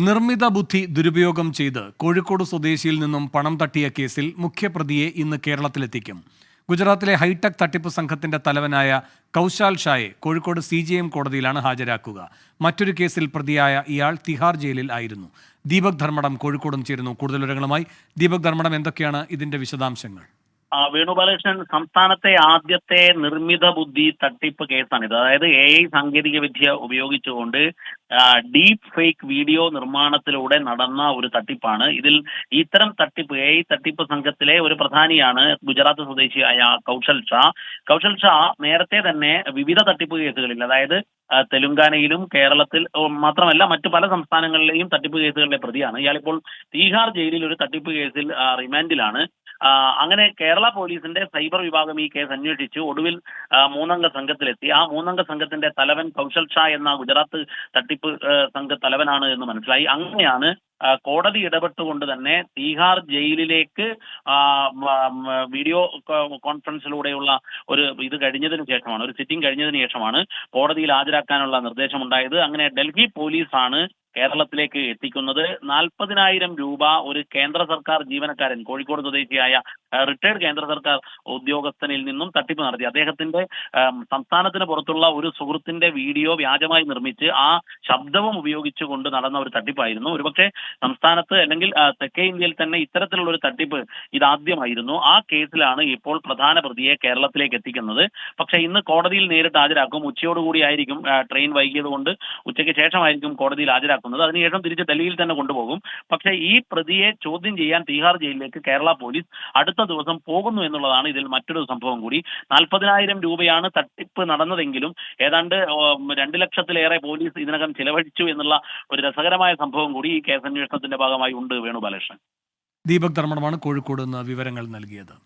നിർമ്മിത ബുദ്ധി ദുരുപയോഗം ചെയ്ത് കോഴിക്കോട് സ്വദേശിയിൽ നിന്നും പണം തട്ടിയ കേസിൽ മുഖ്യപ്രതിയെ ഇന്ന് കേരളത്തിലെത്തിക്കും. ഗുജറാത്തിലെ ഹൈടെക് തട്ടിപ്പ് സംഘത്തിന്റെ തലവനായ കൗശാൽ ഷായെ കോഴിക്കോട് CJM കോടതിയിലാണ് ഹാജരാക്കുക. മറ്റൊരു കേസിൽ പ്രതിയായ ഇയാൾ തിഹാർ ജയിലിൽ ആയിരുന്നു. ദീപക് ധർമ്മടം കോഴിക്കോടും ചേരുന്നു. കൂടുതൽ വിവരങ്ങളുമായി ദീപക് ധർമ്മടം, എന്തൊക്കെയാണ് ഇതിന്റെ വിശദാംശങ്ങൾ? വേണുഗോപാലകൃഷ്ണൻ, സംസ്ഥാനത്തെ ആദ്യത്തെ നിർമ്മിത ബുദ്ധി തട്ടിപ്പ് കേസാണിത്. അതായത് AI സാങ്കേതിക വിദ്യ ഉപയോഗിച്ചുകൊണ്ട് ഡീപ് ഫേക്ക് വീഡിയോ നിർമ്മാണത്തിലൂടെ നടന്ന ഒരു തട്ടിപ്പാണ്. ഇതിൽ ഇത്തരം തട്ടിപ്പ് AI തട്ടിപ്പ് സംഘത്തിലെ ഒരു പ്രധാനിയാണ് ഗുജറാത്ത് സ്വദേശിയായ കൗശൽ ഷാ. കൗശൽ ഷാ നേരത്തെ തന്നെ വിവിധ തട്ടിപ്പ് കേസുകളിൽ, അതായത് തെലുങ്കാനയിലും കേരളത്തിൽ മാത്രമല്ല മറ്റു പല സംസ്ഥാനങ്ങളിലെയും തട്ടിപ്പ് കേസുകളിലെ പ്രതിയാണ്. ഇയാളിപ്പോൾ തീഹാർ ജയിലിൽ ഒരു തട്ടിപ്പ് കേസിൽ റിമാൻഡിലാണ്. അങ്ങനെ കേരള പോലീസിന്റെ സൈബർ വിഭാഗം ഈ കേസ് അന്വേഷിച്ചു ഒടുവിൽ 3 അംഗ സംഘത്തിലെത്തി. ആ 3 അംഗ സംഘത്തിന്റെ തലവൻ കൗശൽ ഷാ എന്ന ഗുജറാത്ത് തട്ടിപ്പ് സംഘ തലവനാണ് എന്ന് മനസ്സിലായി. അങ്ങനെയാണ് കോടതി ഇടപെട്ടുകൊണ്ട് തന്നെ തീഹാർ ജയിലിലേക്ക് വീഡിയോ കോൺഫറൻസിലൂടെയുള്ള ഒരു സിറ്റിംഗ് കഴിഞ്ഞതിന് ശേഷമാണ് കോടതിയിൽ ഹാജരാക്കാനുള്ള നിർദ്ദേശമുണ്ടായത്. അങ്ങനെ ഡൽഹി പോലീസാണ് കേരളത്തിലേക്ക് എത്തിക്കുന്നത്. 40,000 രൂപ ഒരു കേന്ദ്ര സർക്കാർ ജീവനക്കാരൻ, കോഴിക്കോട് സ്വദേശിയായ റിട്ടയർഡ് കേന്ദ്ര സർക്കാർ ഉദ്യോഗസ്ഥനിൽ നിന്നും തട്ടിപ്പ് നടത്തി. അദ്ദേഹത്തിന്റെ സംസ്ഥാനത്തിന് പുറത്തുള്ള ഒരു സുഹൃത്തിന്റെ വീഡിയോ വ്യാജമായി നിർമ്മിച്ച് ആ ശബ്ദവും ഉപയോഗിച്ചുകൊണ്ട് നടന്ന ഒരു തട്ടിപ്പായിരുന്നു. ഒരുപക്ഷെ സംസ്ഥാനത്ത് അല്ലെങ്കിൽ തെക്കേ ഇന്ത്യയിൽ തന്നെ ഇത്തരത്തിലുള്ള ഒരു തട്ടിപ്പ് ഇതാദ്യമായിരുന്നു. ആ കേസിലാണ് ഇപ്പോൾ പ്രധാന പ്രതിയെ കേരളത്തിലേക്ക് എത്തിക്കുന്നത്. പക്ഷേ ഇന്ന് കോടതിയിൽ നേരിട്ട് ഹാജരാക്കും. ഉച്ചയോടുകൂടി ആയിരിക്കും, ട്രെയിൻ വൈകിയത് കൊണ്ട് ഉച്ചയ്ക്ക് ശേഷമായിരിക്കും കോടതിയിൽ ഹാജരാക്കുന്നത്. അതിനുശേഷം തിരിച്ച് ഡൽഹിയിൽ തന്നെ കൊണ്ടുപോകും. പക്ഷേ ഈ പ്രതിയെ ചോദ്യം ചെയ്യാൻ തീഹാർ ജയിലിലേക്ക് കേരള പോലീസ് അടുത്ത ദിവസം പോകുന്നു എന്നുള്ളതാണ് ഇതിൽ മറ്റൊരു സംഭവം കൂടി. 40,000 രൂപയാണ് തട്ടിപ്പ് നടന്നതെങ്കിലും ഏതാണ്ട് 2 ലക്ഷത്തിലേറെ പോലീസ് ഇതിനകം ചിലവഴിച്ചു എന്നുള്ള ഒരു രസകരമായ സംഭവം കൂടി ഈ കേസന്വേഷണത്തിന്റെ ഭാഗമായി ഉണ്ട്. വേണുഗോപാലകൃഷ്ണൻ. ദീപക് ധർമ്മടമാണ് കോഴിക്കോട് നിന്ന് വിവരങ്ങൾ നൽകിയത്.